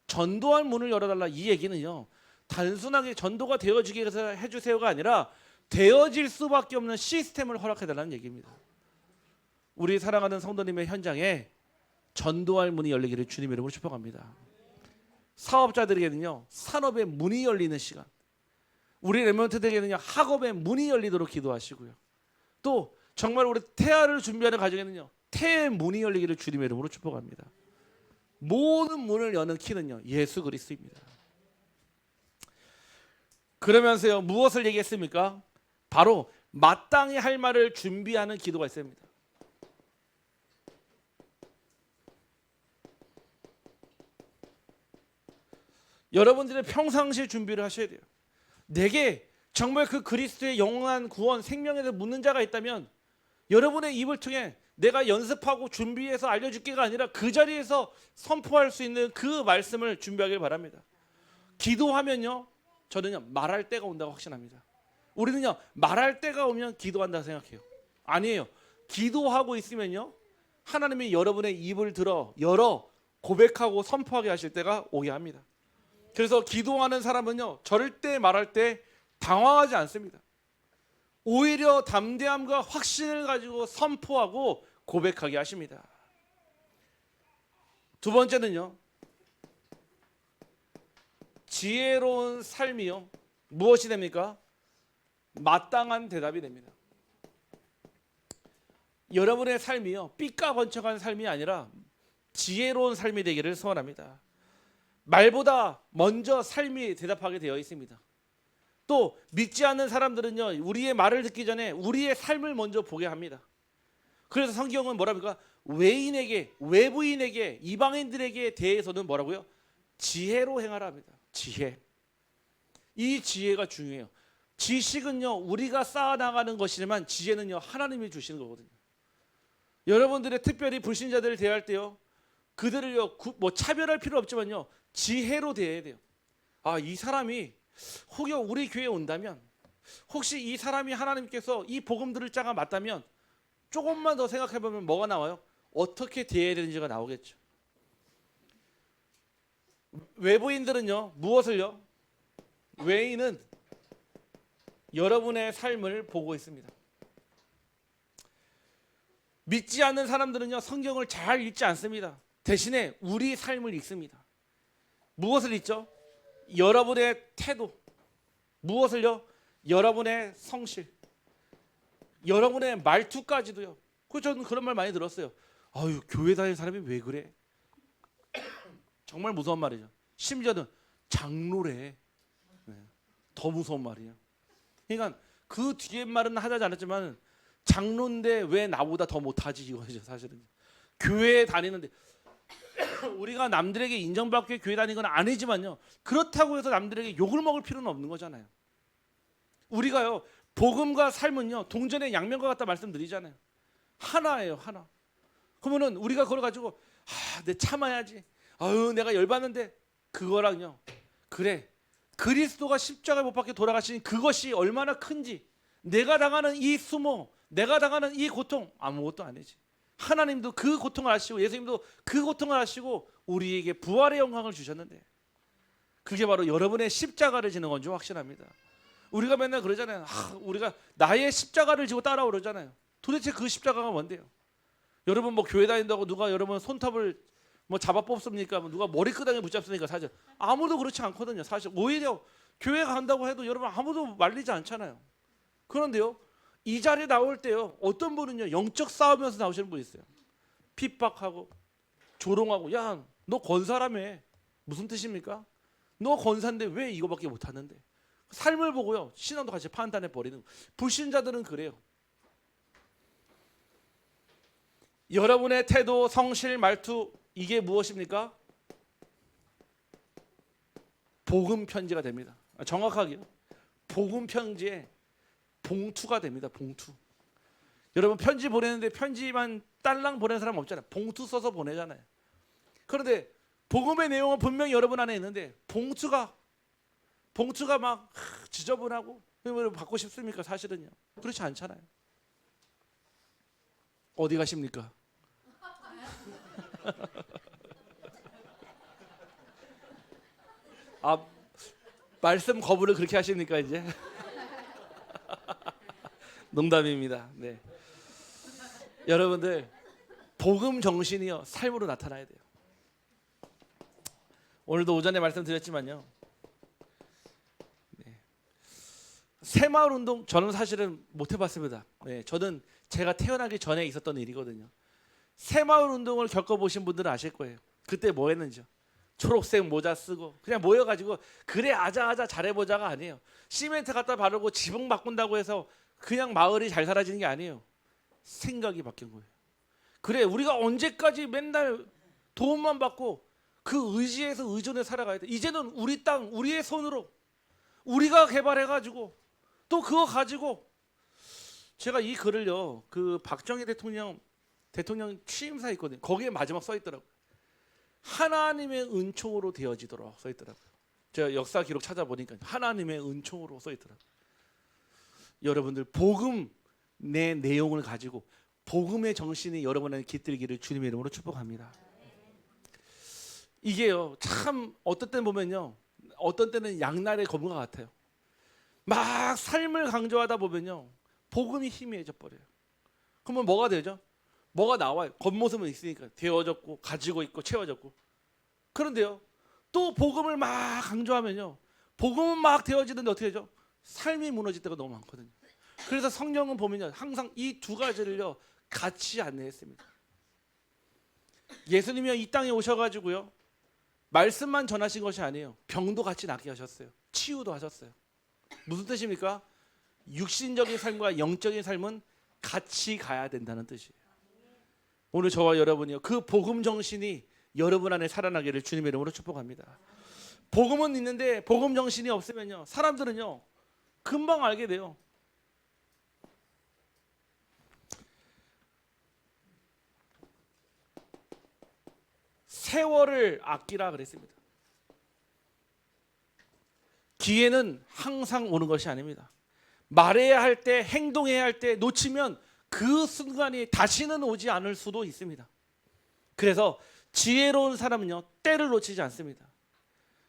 전도할 문을 열어달라 이 얘기는요 단순하게 전도가 되어지게 해서 해주세요가 아니라 되어질 수밖에 없는 시스템을 허락해달라는 얘기입니다. 우리 사랑하는 성도님의 현장에 전도할 문이 열리기를 주님 이름으로 축복합니다. 사업자들에게는요 산업의 문이 열리는 시간, 우리 렘넌트들에게는요 학업의 문이 열리도록 기도하시고요. 또 정말 우리 태아를 준비하는 가정에는요 태의 문이 열리기를 주님의 이름으로 축복합니다. 모든 문을 여는 키는요 예수 그리스도입니다. 그러면서요 무엇을 얘기했습니까? 바로 마땅히 할 말을 준비하는 기도가 있습니다. 여러분들의 평상시에 준비를 하셔야 돼요. 내게 정말 그 그리스도의 영원한 구원 생명에 대해 묻는 자가 있다면 여러분의 입을 통해 내가 연습하고 준비해서 알려줄게가 아니라 그 자리에서 선포할 수 있는 그 말씀을 준비하길 바랍니다. 기도하면요 저는요 말할 때가 온다고 확신합니다. 우리는요 말할 때가 오면 기도한다 생각해요. 아니에요. 기도하고 있으면요 하나님이 여러분의 입을 열어 고백하고 선포하게 하실 때가 오게 합니다. 그래서 기도하는 사람은요 절대 말할 때 당황하지 않습니다. 오히려 담대함과 확신을 가지고 선포하고 고백하게 하십니다. 두 번째는요 지혜로운 삶이요 무엇이 됩니까? 마땅한 대답이 됩니다. 여러분의 삶이요, 삐까번쩍한 삶이 아니라 지혜로운 삶이 되기를 소원합니다. 말보다 먼저 삶이 대답하게 되어 있습니다. 또 믿지 않는 사람들은요, 우리의 말을 듣기 전에 우리의 삶을 먼저 보게 합니다. 그래서 성경은 뭐랍니까? 외인에게, 외부인에게, 이방인들에게 대해서는 뭐라고요? 지혜로 행하라 합니다. 지혜. 이 지혜가 중요해요. 지식은요, 우리가 쌓아나가는 것이지만 지혜는요, 하나님이 주시는 거거든요. 여러분들의 특별히 불신자들을 대할 때요, 그들을요, 뭐 차별할 필요 없지만요, 지혜로 대해야 돼요. 아, 이 사람이 혹여 우리 교회에 온다면, 혹시 이 사람이 하나님께서 이 복음 들을 자가 맞다면 조금만 더 생각해보면 뭐가 나와요? 어떻게 대해야 되는지가 나오겠죠. 외부인들은요, 무엇을요? 외인은 여러분의 삶을 보고 있습니다. 믿지 않는 사람들은요, 성경을 잘 읽지 않습니다. 대신에 우리 삶을 읽습니다. 무엇을 읽죠? 여러분의 태도. 무엇을요? 여러분의 성실. 여러분의 말투까지도요. 저는 그런 말 많이 들었어요. 아유, 교회 다니는 사람이 왜 그래? 정말 무서운 말이죠. 심지어는 장로래. 네. 더 무서운 말이에요. 그러니까 그 뒤에 말은 하지 않았지만 장로인데 왜 나보다 더 못하지 이거죠. 사실은 교회에 다니는데 우리가 남들에게 인정받기 위해 교회 다니는 건 아니지만요, 그렇다고 해서 남들에게 욕을 먹을 필요는 없는 거잖아요. 우리가요, 복음과 삶은요, 동전의 양면과 같다 말씀드리잖아요. 하나예요, 하나. 그러면은 우리가 그걸 가지고 내 참아야지, 아유 내가 열받는데, 그거랑요, 그래 그리스도가 십자가에 못 박혀 돌아가신 그것이 얼마나 큰지, 내가 당하는 이 수모, 내가 당하는 이 고통 아무것도 아니지. 하나님도 그 고통을 아시고 예수님도 그 고통을 아시고 우리에게 부활의 영광을 주셨는데, 그게 바로 여러분의 십자가를 지는 건 줄 확신합니다. 우리가 맨날 그러잖아요. 우리가 나의 십자가를 지고 따라오르잖아요. 도대체 그 십자가가 뭔데요? 여러분 뭐 교회 다닌다고 누가 여러분 손톱을 뭐 잡아 뽑습니까? 누가 머리끄덩이 붙잡습니까? 사실 아무도 그렇지 않거든요. 사실 오히려 교회 간다고 해도 여러분 아무도 말리지 않잖아요. 그런데요, 이 자리에 나올 때요, 어떤 분은요, 영적 싸우면서 나오시는 분이 있어요. 핍박하고 조롱하고, 야 너 권사라며. 무슨 뜻입니까? 너 권사인데 왜 이거밖에 못하는데? 삶을 보고요, 신앙도 같이 판단해 버리는. 불신자들은 그래요. 여러분의 태도, 성실, 말투, 이게 무엇입니까? 복음 편지가 됩니다. 정확하게요, 복음 편지에 봉투가 됩니다. 봉투. 여러분 편지 보내는데 편지만 딸랑 보내는 사람 없잖아요. 봉투 써서 보내잖아요. 그런데 복음의 내용은 분명히 여러분 안에 있는데 봉투가 막 지저분하고 받고 싶습니까? 사실은요, 그렇지 않잖아요. 어디 가십니까? 아, 말씀 거부를 그렇게 하십니까 이제? 농담입니다. 네. 여러분들 복음 정신이요, 삶으로 나타나야 돼요. 오늘도 오전에 말씀드렸지만요, 네. 새마을 운동 저는 사실은 못 해봤습니다. 네. 저는 제가 태어나기 전에 있었던 일이거든요. 새마을 운동을 겪어보신 분들은 아실 거예요. 그때 뭐 했는지요. 초록색 모자 쓰고 그냥 모여가지고 그래 아자아자 잘해보자가 아니에요. 시멘트 갖다 바르고 지붕 바꾼다고 해서 그냥 마을이 잘 사라지는 게 아니에요. 생각이 바뀐 거예요. 그래 우리가 언제까지 맨날 도움만 받고 그 의지에서 의존해 살아가야 돼. 이제는 우리 땅 우리의 손으로 우리가 개발해가지고 또 그거 가지고, 제가 이 글을요, 그 박정희 대통령 취임사 있거든요. 거기에 마지막 써 있더라고요. 하나님의 은총으로 되어지도록 써 있더라고요. 제가 역사 기록 찾아보니까 하나님의 은총으로 써 있더라고요. 여러분들 복음 내 내용을 가지고 복음의 정신이 여러분에게 깃들기를 주님의 이름으로 축복합니다. 이게요, 참 어떤 때는 보면요, 어떤 때는 양날의 검과 같아요. 막 삶을 강조하다 보면요, 복음이 희미해져 버려요. 그러면 뭐가 되죠? 뭐가 나와요? 겉모습은 있으니까 되어졌고 가지고 있고 채워졌고. 그런데요, 또 복음을 막 강조하면요, 복음은 막 되어지는데 어떻게 되죠? 삶이 무너질 때가 너무 많거든요. 그래서 성경은 보면요, 항상 이 두 가지를요 같이 안내했습니다. 예수님이 이 땅에 오셔가지고요 말씀만 전하신 것이 아니에요. 병도 같이 낫게 하셨어요. 치유도 하셨어요. 무슨 뜻입니까? 육신적인 삶과 영적인 삶은 같이 가야 된다는 뜻이에요. 오늘 저와 여러분이요 그 복음 정신이 여러분 안에 살아나기를 주님의 이름으로 축복합니다. 복음은 있는데 복음 정신이 없으면요 사람들은요 금방 알게 돼요. 세월을 아끼라 그랬습니다. 기회는 항상 오는 것이 아닙니다. 말해야 할 때, 행동해야 할 때 놓치면 그 순간이 다시는 오지 않을 수도 있습니다. 그래서 지혜로운 사람은요 때를 놓치지 않습니다.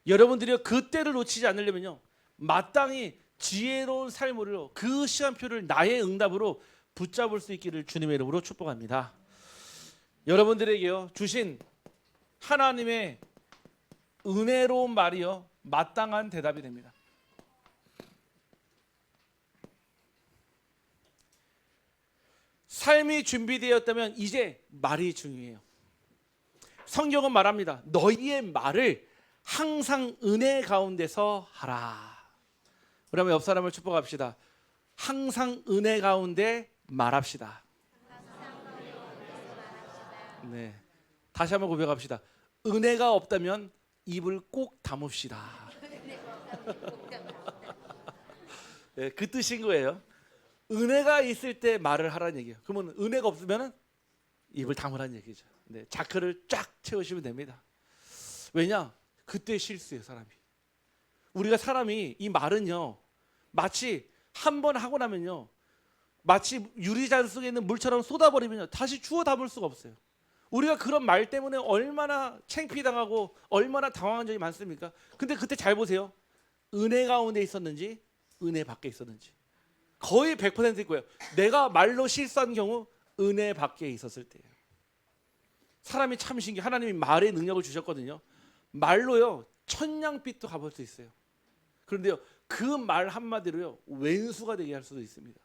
여러분들이 그 때를 놓치지 않으려면요 마땅히 지혜로운 삶으로 그 시간표를 나의 응답으로 붙잡을 수 있기를 주님의 이름으로 축복합니다. 여러분들에게요 주신 하나님의 은혜로운 말이요 마땅한 대답이 됩니다. 삶이 준비되었다면 이제 말이 중요해요. 성경은 말합니다. 너희의 말을 항상 은혜 가운데서 하라. 그러면 옆 사람을 축복합시다. 항상 은혜 가운데 말합시다. 네, 다시 한번 고백합시다. 은혜가 없다면 입을 꼭 다뭅시다. 네, 그 뜻인 거예요. 은혜가 있을 때 말을 하라는 얘기예요. 그러면 은혜가 없으면 입을 다물라는 얘기죠. 네, 자크를 쫙 채우시면 됩니다. 왜냐? 그때 실수해요 사람이. 우리가 사람이 이 말은요 마치 한 번 하고 나면요 마치 유리잔 속에 있는 물처럼 쏟아버리면요 다시 주워 담을 수가 없어요. 우리가 그런 말 때문에 얼마나 창피당하고 얼마나 당황한 적이 많습니까? 근데 그때 잘 보세요. 은혜 가운데 있었는지 은혜 밖에 있었는지 거의 100%일 거예요. 내가 말로 실수한 경우 은혜 밖에 있었을 때예요. 사람이 참 신기해. 하나님이 말의 능력을 주셨거든요. 말로요 천냥빛도 가볼 수 있어요. 그런데요 그 말 한마디로요 왼수가 되게 할 수도 있습니다.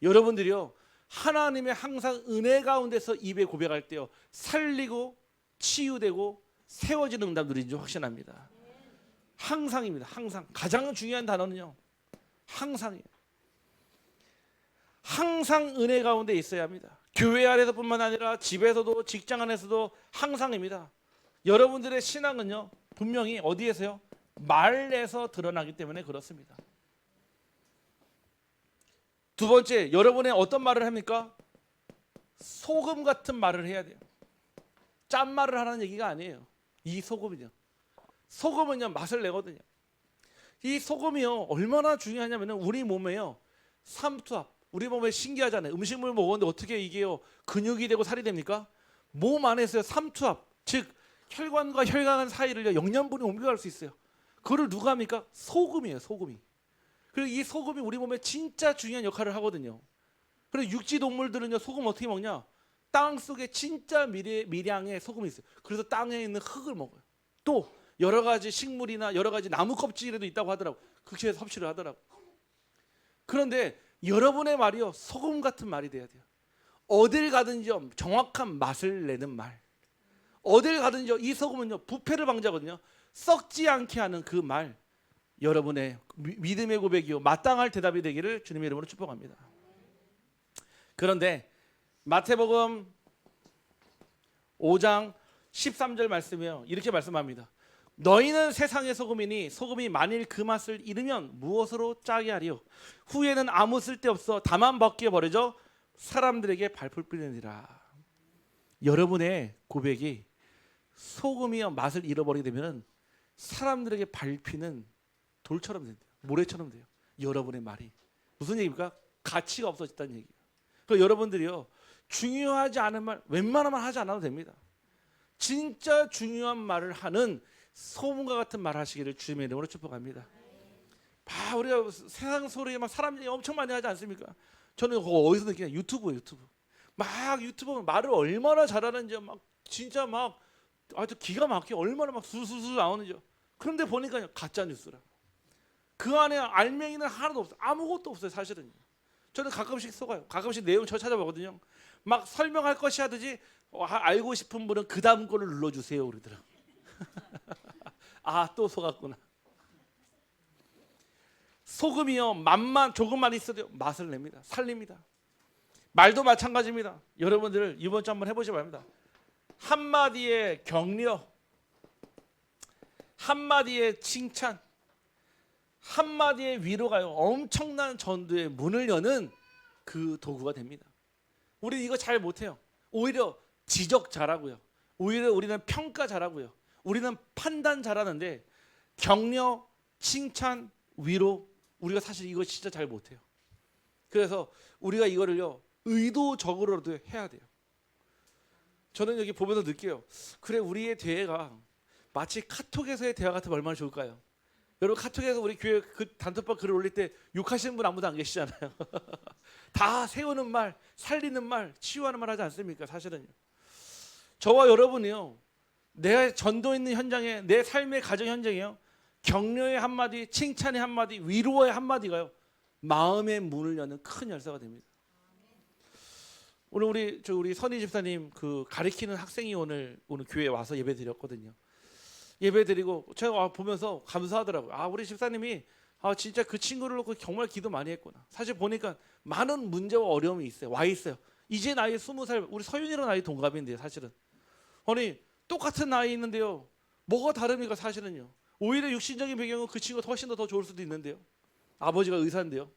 여러분들이요 하나님의 항상 은혜 가운데서 입에 고백할 때요 살리고 치유되고 세워지는 응답 누리는 줄 확신합니다. 항상입니다. 항상 가장 중요한 단어는요 항상이에요. 항상 은혜 가운데 있어야 합니다. 교회 안에서뿐만 아니라 집에서도 직장 안에서도 항상입니다. 여러분들의 신앙은요 분명히 어디에서요? 말에서 드러나기 때문에 그렇습니다. 두 번째, 여러분의 어떤 말을 합니까? 소금 같은 말을 해야 돼요. 짠 말을 하라는 얘기가 아니에요. 이 소금은요 맛을 내거든요. 이 소금이요 얼마나 중요하냐면 우리 몸에요 삼투압, 우리 몸에 신기하잖아요. 음식물 먹었는데 어떻게 이게요 근육이 되고 살이 됩니까? 몸 안에서요 삼투압, 즉 혈관과 혈관 사이를 영양분이 옮겨갈 수 있어요. 그거를 누가 합니까? 소금이에요. 소금이. 그리고 이 소금이 우리 몸에 진짜 중요한 역할을 하거든요. 그리고 육지 동물들은요 소금 어떻게 먹냐? 땅 속에 진짜 미량의 소금이 있어요. 그래서 땅에 있는 흙을 먹어요. 또 여러 가지 식물이나 여러 가지 나무 껍질에도 있다고 하더라고. 그렇게 섭취를 하더라고. 그런데 여러분의 말이요 소금 같은 말이 돼야 돼요. 어딜 가든지 정확한 맛을 내는 말. 어딜 가든지 이 소금은요 부패를 방지하거든요. 썩지 않게 하는 그 말, 여러분의 믿음의 고백이요 마땅할 대답이 되기를 주님의 이름으로 축복합니다. 그런데 마태복음 5장 13절 말씀이요 이렇게 말씀합니다. 너희는 세상의 소금이니 소금이 만일 그 맛을 잃으면 무엇으로 짜게 하리요? 후에는 아무 쓸데없어 다만 벗겨 버려져 사람들에게 밟힐 뿐이니라. 여러분의 고백이 소금이요 맛을 잃어버리게 되면 사람들에게 밟히는 돌처럼 된대요. 모래처럼 돼요. 여러분의 말이 무슨 얘기입니까? 가치가 없어졌다는 얘기예요. 그러니까 여러분들이요 중요하지 않은 말 웬만하면 하지 않아도 됩니다. 진짜 중요한 말을 하는 소문과 같은 말 하시기를 주님의 이름으로 축복합니다. 우리가 세상 소리에 막 사람들이 엄청 많이 하지 않습니까? 저는 그거 어디서 느끼냐? 유튜브. 막 유튜브 말을 얼마나 잘하는지 막 진짜 막 아주 기가 막히게 얼마나 막 술술술 나오는지. 그런데 보니까요 가짜 뉴스라. 그 안에 알맹이는 하나도 없어요. 아무것도 없어요. 사실은 저는 가끔씩 속아요. 가끔씩 내용 저 찾아보거든요. 막 설명할 것이 하듯이 알고 싶은 분은 그 다음 거를 눌러주세요 그러더라고요. 아, 또 속았구나. 소금이요, 맛만 조금만 있어도 맛을 냅니다. 살립니다. 말도 마찬가지입니다. 여러분들 이번 주 한번 해보시기 바랍니다. 한마디의 격려, 한마디의 칭찬, 한마디의 위로가요, 엄청난 전도의 문을 여는 그 도구가 됩니다. 우리 이거 잘 못해요. 오히려 지적 잘하고요, 오히려 우리는 평가 잘하고요, 우리는 판단 잘하는데 격려, 칭찬, 위로, 우리가 사실 이거 진짜 잘 못해요. 그래서 우리가 이거를요 의도적으로도 해야 돼요. 저는 여기 보면서 느껴요. 그래, 우리의 대회가 마치 카톡에서의 대화 같으면 얼마나 좋을까요? 여러분, 카톡에서 우리 교회 그 단톡방 글을 올릴 때 욕하시는 분 아무도 안 계시잖아요. 다 세우는 말, 살리는 말, 치유하는 말 하지 않습니까? 사실은요. 저와 여러분이요, 내 전도 있는 현장에, 내 삶의 가정 현장이요, 격려의 한마디, 칭찬의 한마디, 위로의 한마디가요 마음의 문을 여는 큰 열쇠가 됩니다. 오늘 우리 선희 집사님 그 가르치는 학생이 오늘 교회에 와서 예배 드렸거든요. 예배 드리고 제가 보면서 감사하더라고요. 아, 우리 집사님이 진짜 그 친구를 놓고 정말 기도 많이 했구나. 사실 보니까 많은 문제와 어려움이 있어요. 와 있어요. 이제 나이 20살, 우리 서윤이랑 나이 동갑인데요. 사실은 아니 똑같은 나이 있는데요, 뭐가 다릅니까? 사실은요, 오히려 육신적인 배경은 그 친구가 훨씬 더 좋을 수도 있는데요. 아버지가 의사인데요.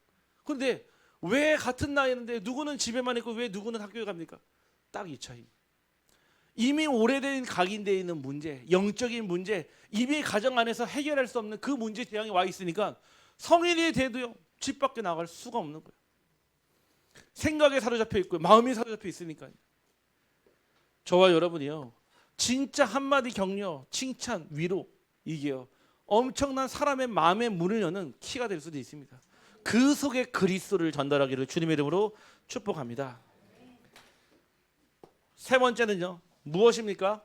그런데 왜 같은 나이인데 누구는 집에만 있고 왜 누구는 학교에 갑니까? 딱 이 차이. 이미 오래된 각인되어 있는 문제, 영적인 문제, 이미 가정 안에서 해결할 수 없는 그 문제 대항에 와 있으니까 성인이 돼도요 집 밖에 나갈 수가 없는 거예요. 생각에 사로잡혀 있고 마음이 사로잡혀 있으니까요. 저와 여러분이요, 진짜 한마디 격려, 칭찬, 위로, 이게요 엄청난 사람의 마음의 문을 여는 키가 될 수도 있습니다. 그 속에 그리스도를 전달하기를 주님의 이름으로 축복합니다. 세 번째는요, 무엇입니까?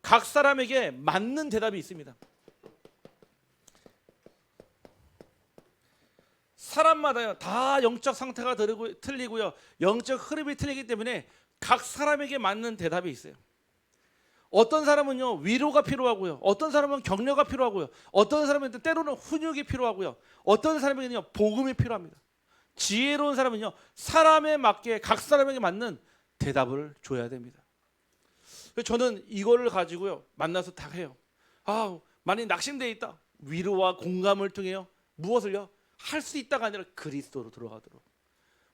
각 사람에게 맞는 대답이 있습니다. 사람마다요 다 영적 상태가 틀리고요, 영적 흐름이 틀리기 때문에 각 사람에게 맞는 대답이 있어요. 어떤 사람은요 위로가 필요하고요, 어떤 사람은 격려가 필요하고요, 어떤 사람은 때로는 훈육이 필요하고요, 어떤 사람에게는요 복음이 필요합니다. 지혜로운 사람은요 사람에 맞게, 각 사람에게 맞는 대답을 줘야 됩니다. 저는 이거를 가지고요 만나서 다 해요. 많이 낙심되어 있다, 위로와 공감을 통해요 무엇을요 할 수 있다가 아니라 그리스도로 들어가도록,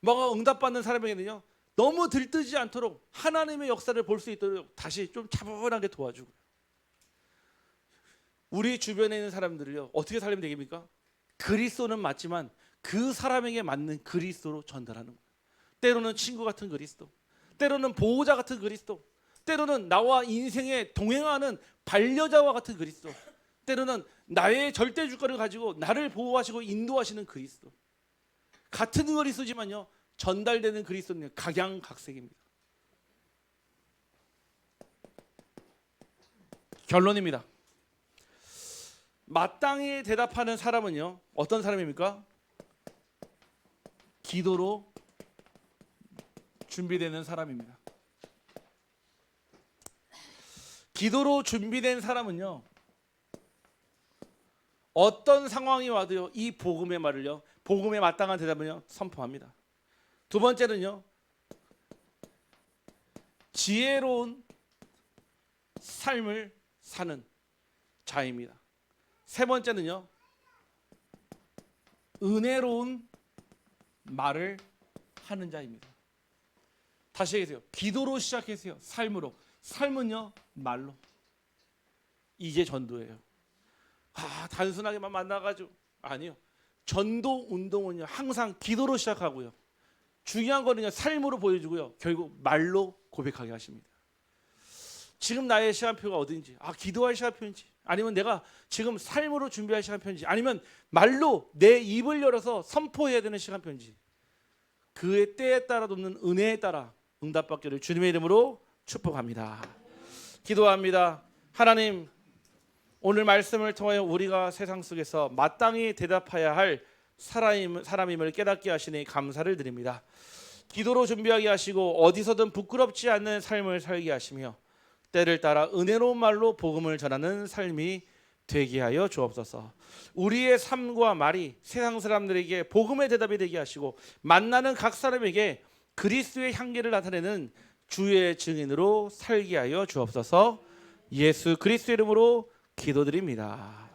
뭔가 응답받는 사람에게는요 너무 들뜨지 않도록 하나님의 역사를 볼 수 있도록 다시 좀 차분하게 도와주고, 우리 주변에 있는 사람들을요 어떻게 살리면 되겠습니까? 그리스도는 맞지만 그 사람에게 맞는 그리스도로 전달하는 거예요. 때로는 친구 같은 그리스도, 때로는 보호자 같은 그리스도, 때로는 나와 인생에 동행하는 반려자와 같은 그리스도, 때로는 나의 절대 주권을 가지고 나를 보호하시고 인도하시는 그리스도. 같은 그리스도지만요 전달되는 그리스도는 각양각색입니다. 결론입니다. 마땅히 대답하는 사람은요 어떤 사람입니까? 기도로 준비되는 사람입니다. 기도로 준비된 사람은요 어떤 상황이 와도요 이 복음의 말을요, 복음에 마땅한 대답을요 선포합니다. 두 번째는요 지혜로운 삶을 사는 자입니다. 세 번째는요 은혜로운 말을 하는 자입니다. 다시 얘기해요. 기도로 시작해서요 삶으로, 삶은요 말로. 이게 전도예요. 단순하게만 만나가지고, 아니요, 전도 운동은요 항상 기도로 시작하고요, 중요한 거는요 삶으로 보여주고요, 결국 말로 고백하게 하십니다. 지금 나의 시간표가 어딘지, 기도할 시간표인지, 아니면 내가 지금 삶으로 준비할 시간표인지, 아니면 말로 내 입을 열어서 선포해야 되는 시간표인지, 그의 때에 따라 돕는 은혜에 따라 응답받기를 주님의 이름으로 축복합니다. 기도합니다. 하나님, 오늘 말씀을 통하여 우리가 세상 속에서 마땅히 대답해야 할 사람임을 깨닫게 하시니 감사를 드립니다. 기도로 준비하게 하시고 어디서든 부끄럽지 않는 삶을 살게 하시며 때를 따라 은혜로운 말로 복음을 전하는 삶이 되게 하여 주옵소서. 우리의 삶과 말이 세상 사람들에게 복음의 대답이 되게 하시고 만나는 각 사람에게 그리스도의 향기를 나타내는 주의 증인으로 살게 하여 주옵소서. 예수 그리스도 이름으로 기도드립니다.